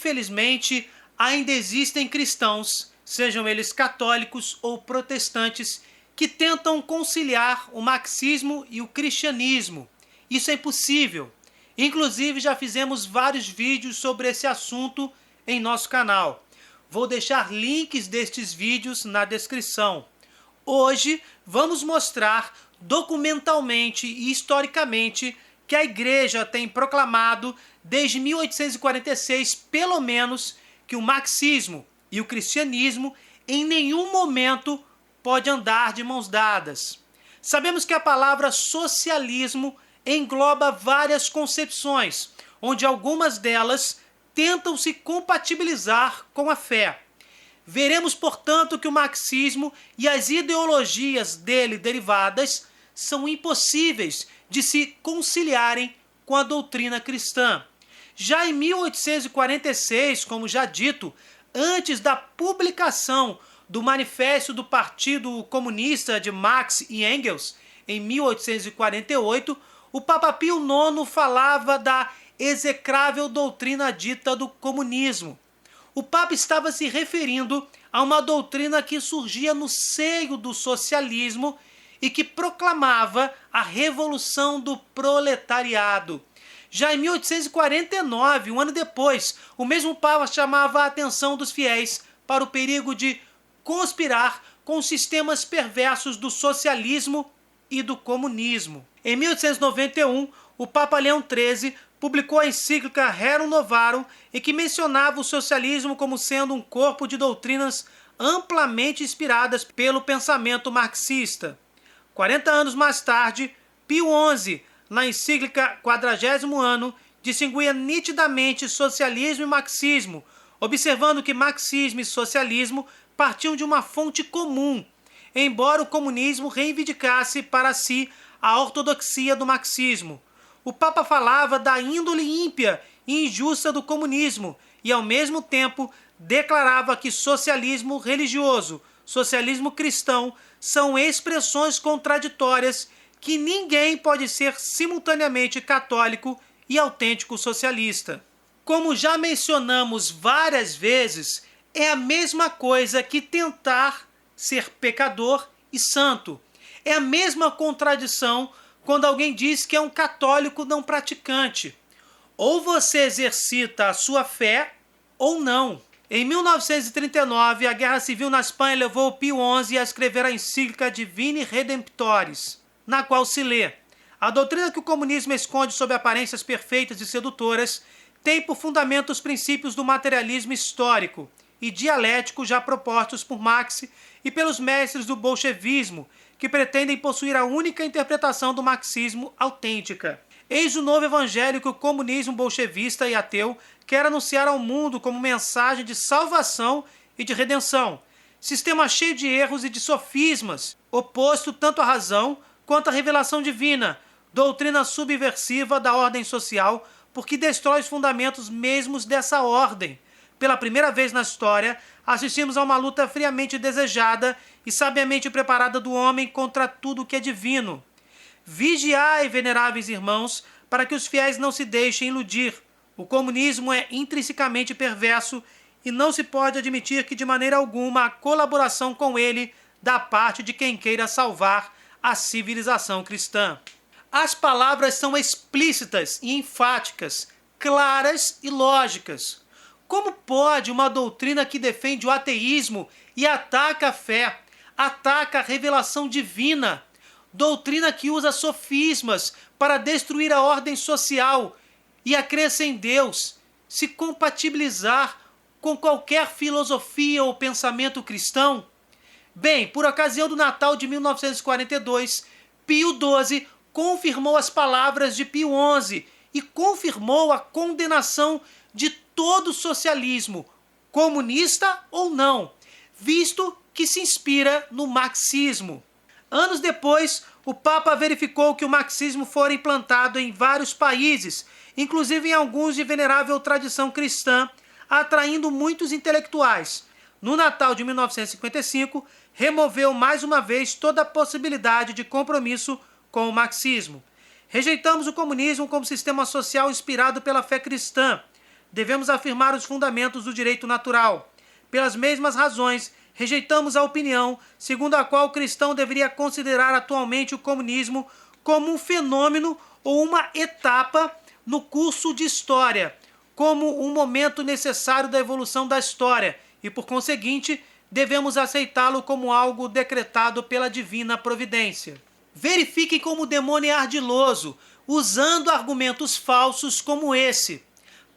infelizmente, ainda existem cristãos, sejam eles católicos ou protestantes, que tentam conciliar o marxismo e o cristianismo. Isso é impossível. Inclusive, já fizemos vários vídeos sobre esse assunto em nosso canal. Vou deixar links destes vídeos na descrição. Hoje, vamos mostrar documentalmente e historicamente que a Igreja tem proclamado desde 1846, pelo menos, que o marxismo e o cristianismo em nenhum momento pode andar de mãos dadas. Sabemos que a palavra socialismo engloba várias concepções, onde algumas delas tentam se compatibilizar com a fé. Veremos, portanto, que o marxismo e as ideologias dele derivadas são impossíveis de se conciliarem com a doutrina cristã. Já em 1846, como já dito, antes da publicação do Manifesto do Partido Comunista de Marx e Engels, em 1848, o Papa Pio IX falava da execrável doutrina dita do comunismo. O Papa estava se referindo a uma doutrina que surgia no seio do socialismo e que proclamava a revolução do proletariado. Já em 1849, um ano depois, o mesmo Papa chamava a atenção dos fiéis para o perigo de conspirar com os sistemas perversos do socialismo e do comunismo. Em 1891, o Papa Leão XIII publicou a encíclica Rerum Novarum, em que mencionava o socialismo como sendo um corpo de doutrinas amplamente inspiradas pelo pensamento marxista. 40 anos mais tarde, Pio XI, na encíclica Quadragésimo Ano, distinguia nitidamente socialismo e marxismo, observando que marxismo e socialismo partiam de uma fonte comum, embora o comunismo reivindicasse para si a ortodoxia do marxismo. O Papa falava da índole ímpia e injusta do comunismo e, ao mesmo tempo, declarava que socialismo religioso, socialismo cristão são expressões contraditórias que ninguém pode ser simultaneamente católico e autêntico socialista. Como já mencionamos várias vezes, é a mesma coisa que tentar ser pecador e santo. É a mesma contradição quando alguém diz que é um católico não praticante. Ou você exercita a sua fé ou não. Em 1939, a Guerra Civil na Espanha levou Pio XI a escrever a encíclica Divini Redemptoris, na qual se lê: a doutrina que o comunismo esconde sob aparências perfeitas e sedutoras tem por fundamento os princípios do materialismo histórico e dialético já propostos por Marx e pelos mestres do bolchevismo, que pretendem possuir a única interpretação do marxismo autêntica. Eis o novo evangelho que o comunismo bolchevista e ateu quer anunciar ao mundo como mensagem de salvação e de redenção. Sistema cheio de erros e de sofismas, oposto tanto à razão quanto à revelação divina, doutrina subversiva da ordem social, porque destrói os fundamentos mesmos dessa ordem. Pela primeira vez na história, assistimos a uma luta friamente desejada e sabiamente preparada do homem contra tudo o que é divino. Vigiai, veneráveis irmãos, para que os fiéis não se deixem iludir. O comunismo é intrinsecamente perverso e não se pode admitir que de maneira alguma a colaboração com ele da parte de quem queira salvar a civilização cristã. As palavras são explícitas e enfáticas, claras e lógicas. Como pode uma doutrina que defende o ateísmo e ataca a fé, ataca a revelação divina, doutrina que usa sofismas para destruir a ordem social e a crença em Deus, se compatibilizar com qualquer filosofia ou pensamento cristão? Bem, por ocasião do Natal de 1942, Pio XII confirmou as palavras de Pio XI e confirmou a condenação de todo socialismo, comunista ou não, visto que se inspira no marxismo. Anos depois, o Papa verificou que o marxismo fora implantado em vários países, inclusive em alguns de venerável tradição cristã, atraindo muitos intelectuais. No Natal de 1955, removeu mais uma vez toda a possibilidade de compromisso com o marxismo. Rejeitamos o comunismo como sistema social inspirado pela fé cristã. devemos afirmar os fundamentos do direito natural. Pelas mesmas razões, rejeitamos a opinião segundo a qual o cristão deveria considerar atualmente o comunismo como um fenômeno ou uma etapa no curso de história, como um momento necessário da evolução da história e, por conseguinte, devemos aceitá-lo como algo decretado pela divina providência. Verifiquem como o demônio é ardiloso, usando argumentos falsos como esse,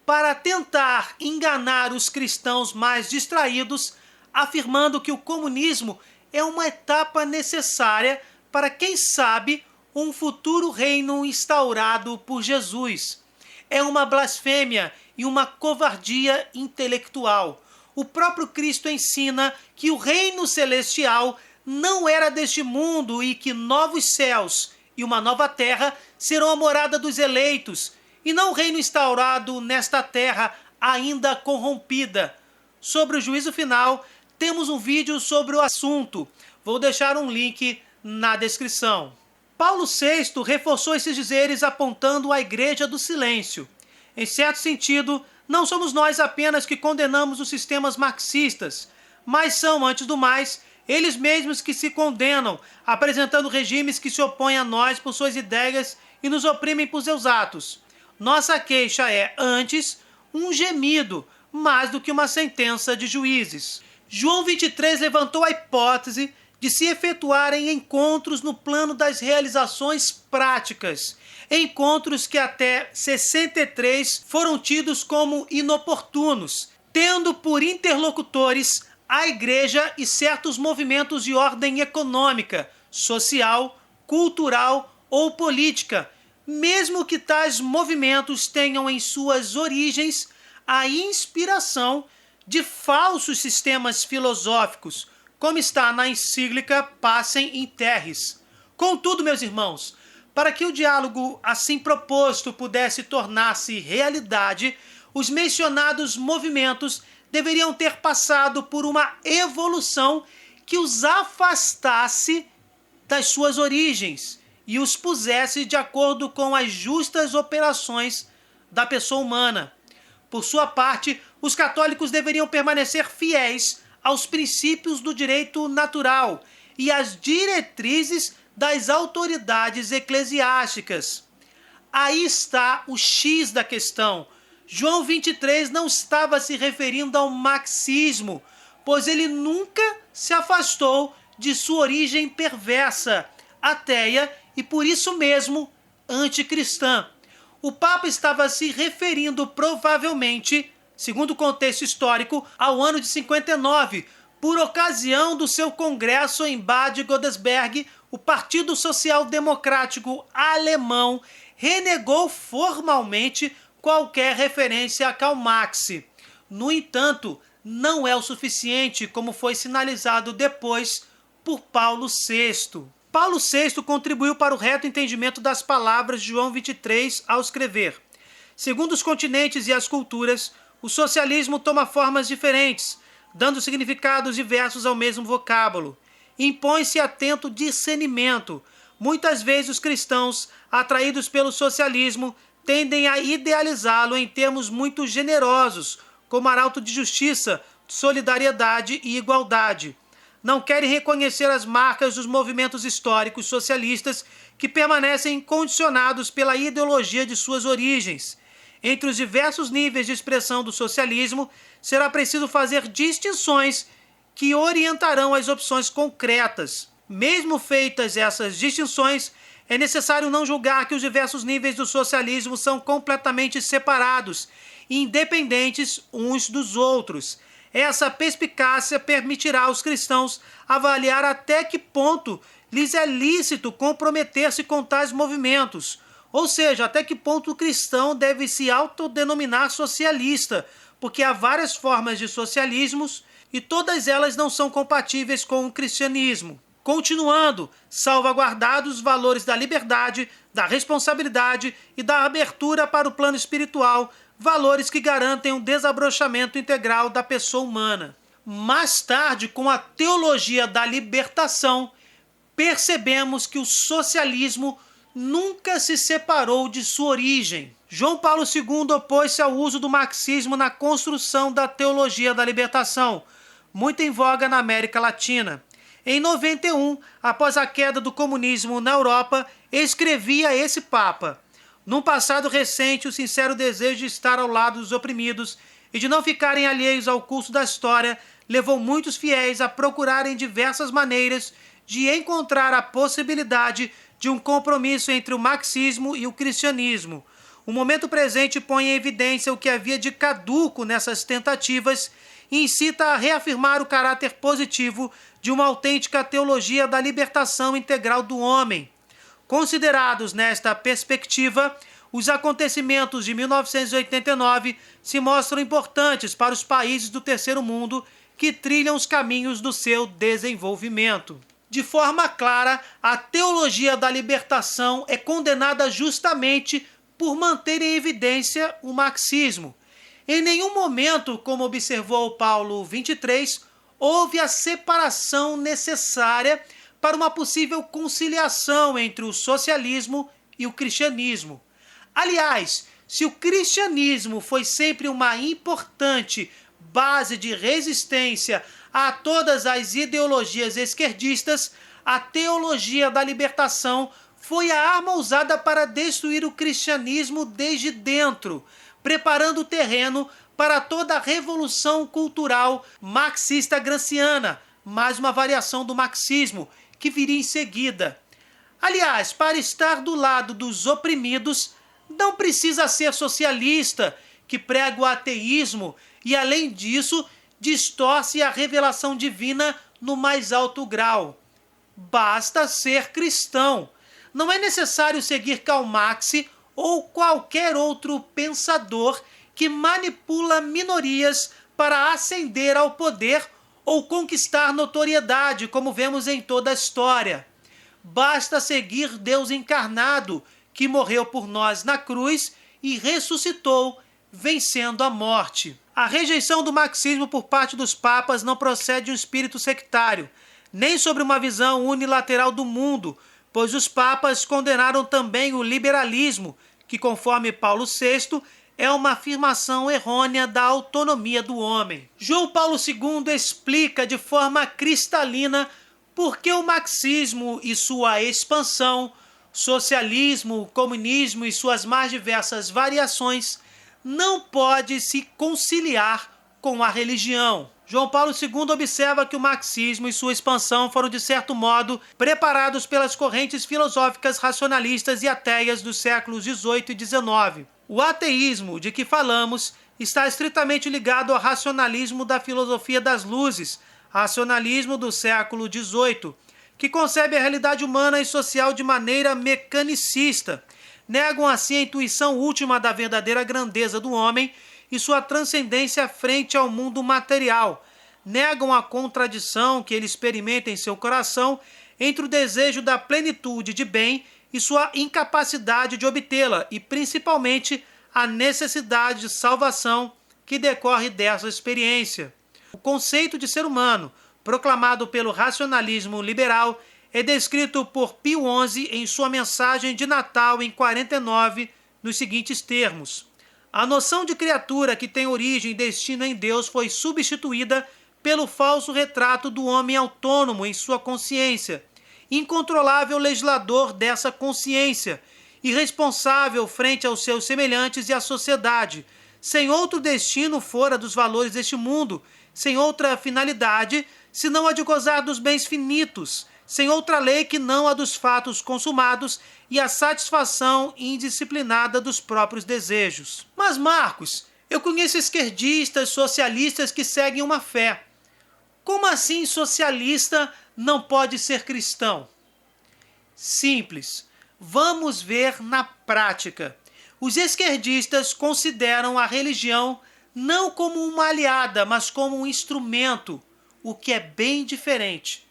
para tentar enganar os cristãos mais distraídos, afirmando que o comunismo é uma etapa necessária para, quem sabe, um futuro reino instaurado por Jesus. É uma blasfêmia e uma covardia intelectual. O próprio Cristo ensina que o reino celestial não era deste mundo e que novos céus e uma nova terra serão a morada dos eleitos, e não o reino instaurado nesta terra ainda corrompida. Sobre o juízo final, temos um vídeo sobre o assunto. Vou deixar um link na descrição. Paulo VI reforçou esses dizeres apontando à Igreja do Silêncio. Em certo sentido, não somos nós apenas que condenamos os sistemas marxistas, mas são, antes do mais, eles mesmos que se condenam, apresentando regimes que se opõem a nós por suas ideias e nos oprimem por seus atos. Nossa queixa é, antes, um gemido, mais do que uma sentença de juízes. João 23 levantou a hipótese de se efetuarem encontros no plano das realizações práticas, encontros que até 63 foram tidos como inoportunos, tendo por interlocutores a Igreja e certos movimentos de ordem econômica, social, cultural ou política, mesmo que tais movimentos tenham em suas origens a inspiração de falsos sistemas filosóficos, como está na encíclica Pacem in Terris. Contudo, meus irmãos, para que o diálogo assim proposto pudesse tornar-se realidade, os mencionados movimentos deveriam ter passado por uma evolução que os afastasse das suas origens e os pusesse de acordo com as justas operações da pessoa humana. Por sua parte, os católicos deveriam permanecer fiéis aos princípios do direito natural e às diretrizes das autoridades eclesiásticas. Aí está o X da questão. João 23 não estava se referindo ao marxismo, pois ele nunca se afastou de sua origem perversa, ateia e por isso mesmo anticristã. O Papa estava se referindo provavelmente, segundo o contexto histórico, ao ano de 59, por ocasião do seu congresso em Bad Godesberg. O Partido Social Democrático Alemão renegou formalmente qualquer referência a Karl Marx. No entanto, não é o suficiente, como foi sinalizado depois por Paulo VI. Paulo VI contribuiu para o reto entendimento das palavras de João 23 ao escrever: segundo os continentes e as culturas, o socialismo toma formas diferentes, dando significados diversos ao mesmo vocábulo. Impõe-se atento discernimento. Muitas vezes os cristãos, atraídos pelo socialismo, tendem a idealizá-lo em termos muito generosos, como arauto de justiça, solidariedade e igualdade. Não querem reconhecer as marcas dos movimentos históricos socialistas que permanecem condicionados pela ideologia de suas origens. Entre os diversos níveis de expressão do socialismo, será preciso fazer distinções que orientarão as opções concretas. Mesmo feitas essas distinções, é necessário não julgar que os diversos níveis do socialismo são completamente separados e independentes uns dos outros. Essa perspicácia permitirá aos cristãos avaliar até que ponto lhes é lícito comprometer-se com tais movimentos, ou seja, até que ponto o cristão deve se autodenominar socialista, porque há várias formas de socialismos e todas elas não são compatíveis com o cristianismo. Continuando, salvaguardados os valores da liberdade, da responsabilidade e da abertura para o plano espiritual, valores que garantem um desabrochamento integral da pessoa humana. Mais tarde, com a teologia da libertação, percebemos que o socialismo nunca se separou de sua origem. João Paulo II opôs-se ao uso do marxismo na construção da teologia da libertação, muito em voga na América Latina. Em 91, após a queda do comunismo na Europa, escrevia esse Papa: num passado recente, o sincero desejo de estar ao lado dos oprimidos e de não ficarem alheios ao curso da história levou muitos fiéis a procurarem diversas maneiras de encontrar a possibilidade de um compromisso entre o marxismo e o cristianismo. O momento presente põe em evidência o que havia de caduco nessas tentativas e incita a reafirmar o caráter positivo de uma autêntica teologia da libertação integral do homem. Considerados nesta perspectiva, os acontecimentos de 1989 se mostram importantes para os países do terceiro mundo que trilham os caminhos do seu desenvolvimento. De forma clara, a teologia da libertação é condenada justamente por manter em evidência o marxismo. Em nenhum momento, como observou Paulo 23, houve a separação necessária para uma possível conciliação entre o socialismo e o cristianismo. Aliás, se o cristianismo foi sempre uma importante base de resistência a todas as ideologias esquerdistas, a teologia da libertação foi a arma usada para destruir o cristianismo desde dentro, preparando o terreno para toda a revolução cultural marxista-granciana, mais uma variação do marxismo, que viria em seguida. Aliás, para estar do lado dos oprimidos, não precisa ser socialista, que prega o ateísmo e, além disso, distorce a revelação divina no mais alto grau. Basta ser cristão. Não é necessário seguir Karl Marx ou qualquer outro pensador que manipula minorias para ascender ao poder ou conquistar notoriedade, como vemos em toda a história. Basta seguir Deus encarnado, que morreu por nós na cruz e ressuscitou, vencendo a morte. A rejeição do marxismo por parte dos papas não procede de um espírito sectário, nem sobre uma visão unilateral do mundo, pois os papas condenaram também o liberalismo, que, conforme Paulo VI, é uma afirmação errônea da autonomia do homem. João Paulo II explica de forma cristalina por que o marxismo e sua expansão, socialismo, comunismo e suas mais diversas variações não pode se conciliar com a religião. João Paulo II observa que o marxismo e sua expansão foram, de certo modo, preparados pelas correntes filosóficas racionalistas e ateias dos séculos XVIII e XIX. O ateísmo de que falamos está estritamente ligado ao racionalismo da filosofia das luzes, racionalismo do século XVIII, que concebe a realidade humana e social de maneira mecanicista. Negam assim a intuição última da verdadeira grandeza do homem e sua transcendência frente ao mundo material. Negam a contradição que ele experimenta em seu coração entre o desejo da plenitude de bem e sua incapacidade de obtê-la, e principalmente a necessidade de salvação que decorre dessa experiência. O conceito de ser humano, proclamado pelo racionalismo liberal, é descrito por Pio XI em sua mensagem de Natal em 49, nos seguintes termos: a noção de criatura que tem origem e destino em Deus foi substituída pelo falso retrato do homem autônomo em sua consciência, incontrolável legislador dessa consciência, irresponsável frente aos seus semelhantes e à sociedade, sem outro destino fora dos valores deste mundo, sem outra finalidade, senão a de gozar dos bens finitos, sem outra lei que não a dos fatos consumados e a satisfação indisciplinada dos próprios desejos. Mas, Marcos, eu conheço esquerdistas, socialistas que seguem uma fé. Como assim socialista não pode ser cristão? Simples. Vamos ver na prática. Os esquerdistas consideram a religião não como uma aliada, mas como um instrumento, o que é bem diferente.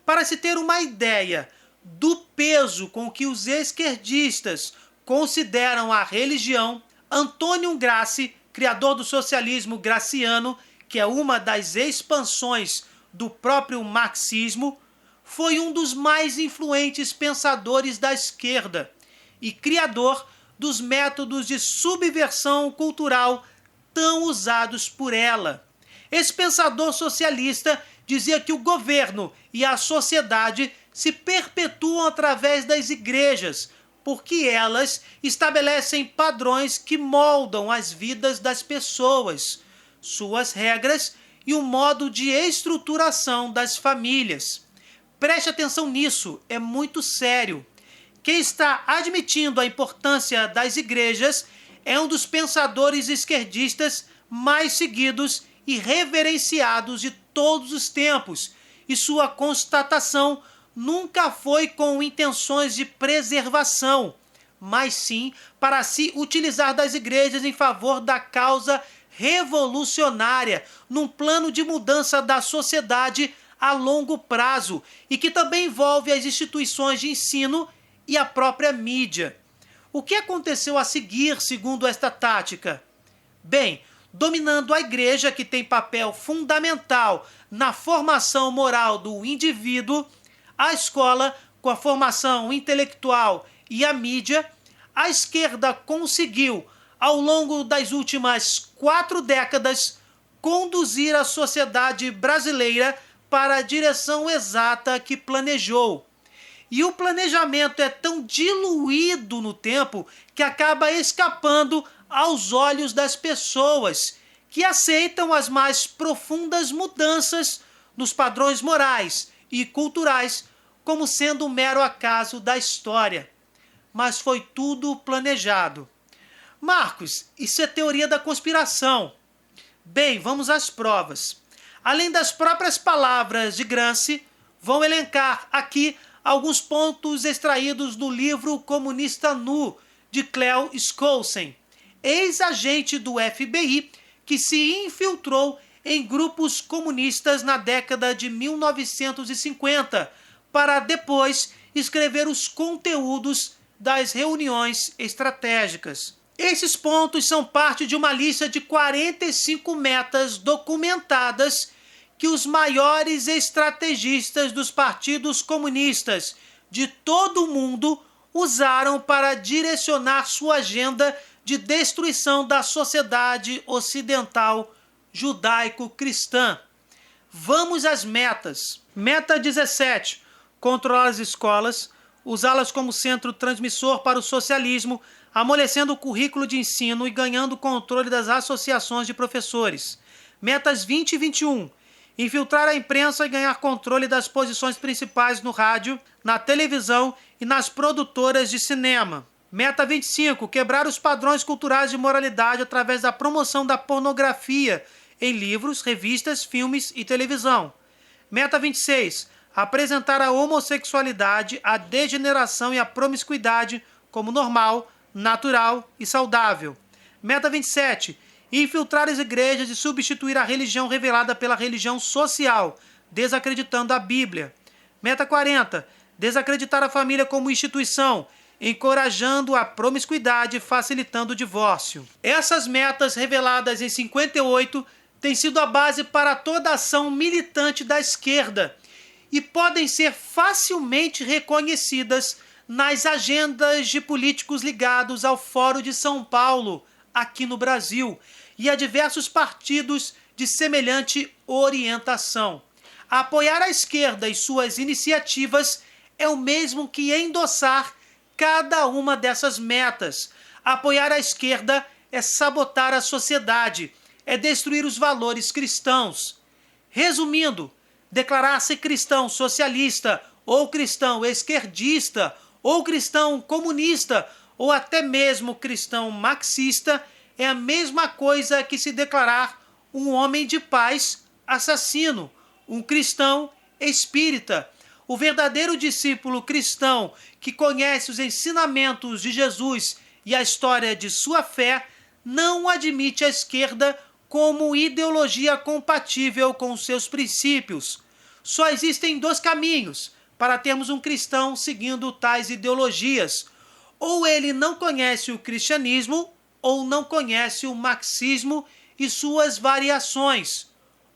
Para se ter uma ideia do peso com que os esquerdistas consideram a religião, Antônio Gramsci, criador do socialismo graciano, que é uma das expansões do próprio marxismo, foi um dos mais influentes pensadores da esquerda. e criador dos métodos de subversão cultural tão usados por ela. Esse pensador socialista dizia que o governo e a sociedade se perpetuam através das igrejas, porque elas estabelecem padrões que moldam as vidas das pessoas, suas regras e o modo de estruturação das famílias. Preste atenção nisso, é muito sério. Quem está admitindo a importância das igrejas é um dos pensadores esquerdistas mais seguidos e reverenciados de todos os tempos, e sua constatação nunca foi com intenções de preservação, mas sim para se utilizar das igrejas em favor da causa revolucionária, num plano de mudança da sociedade a longo prazo, e que também envolve as instituições de ensino e a própria mídia. O que aconteceu a seguir, segundo esta tática? Bem, dominando a igreja, que tem papel fundamental na formação moral do indivíduo, a escola, com a formação intelectual e a mídia, a esquerda conseguiu, ao longo das últimas 4 décadas, conduzir a sociedade brasileira para a direção exata que planejou. E o planejamento é tão diluído no tempo que acaba escapando aos olhos das pessoas, que aceitam as mais profundas mudanças nos padrões morais e culturais como sendo um mero acaso da história. Mas foi tudo planejado. Marcos, isso é teoria da conspiração. Bem, vamos às provas. Além das próprias palavras de Gramsci, vão elencar aqui alguns pontos extraídos do livro Comunista Nu, de Cleo Skousen, ex-agente do FBI que se infiltrou em grupos comunistas na década de 1950 para depois escrever os conteúdos das reuniões estratégicas. Esses pontos são parte de uma lista de 45 metas documentadas que os maiores estrategistas dos partidos comunistas de todo o mundo usaram para direcionar sua agenda de destruição da sociedade ocidental judaico-cristã. Vamos às metas. Meta 17. Controlar as escolas, usá-las como centro transmissor para o socialismo, amolecendo o currículo de ensino e ganhando controle das associações de professores. Metas 20 e 21. Infiltrar a imprensa e ganhar controle das posições principais no rádio, na televisão e nas produtoras de cinema. Meta 25. Quebrar os padrões culturais de moralidade através da promoção da pornografia em livros, revistas, filmes e televisão. Meta 26. Apresentar a homossexualidade, a degeneração e a promiscuidade como normal, natural e saudável. Meta 27. Infiltrar as igrejas e substituir a religião revelada pela religião social, desacreditando a Bíblia. Meta 40. Desacreditar a família como instituição, encorajando a promiscuidade e facilitando o divórcio. Essas metas, reveladas em 58, têm sido a base para toda a ação militante da esquerda e podem ser facilmente reconhecidas nas agendas de políticos ligados ao Fórum de São Paulo, aqui no Brasil, e a diversos partidos de semelhante orientação. Apoiar a esquerda e suas iniciativas é o mesmo que endossar cada uma dessas metas. Apoiar a esquerda é sabotar a sociedade, é destruir os valores cristãos. Resumindo, declarar-se cristão socialista, ou cristão esquerdista, ou cristão comunista, ou até mesmo cristão marxista, é a mesma coisa que se declarar um homem de paz assassino, um cristão espírita. O verdadeiro discípulo cristão que conhece os ensinamentos de Jesus e a história de sua fé não admite a esquerda como ideologia compatível com seus princípios. Só existem 2 caminhos para termos um cristão seguindo tais ideologias. Ou ele não conhece o cristianismo, ou não conhece o marxismo e suas variações,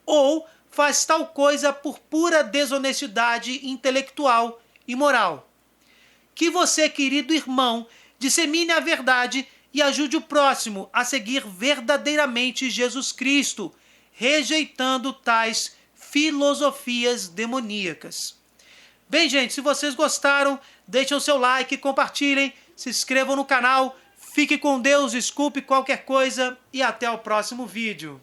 ou faz tal coisa por pura desonestidade intelectual e moral. Que você, querido irmão, dissemine a verdade e ajude o próximo a seguir verdadeiramente Jesus Cristo, rejeitando tais filosofias demoníacas. Bem, gente, se vocês gostaram, deixem o seu like, compartilhem, se inscrevam no canal, fique com Deus, desculpe qualquer coisa e até o próximo vídeo.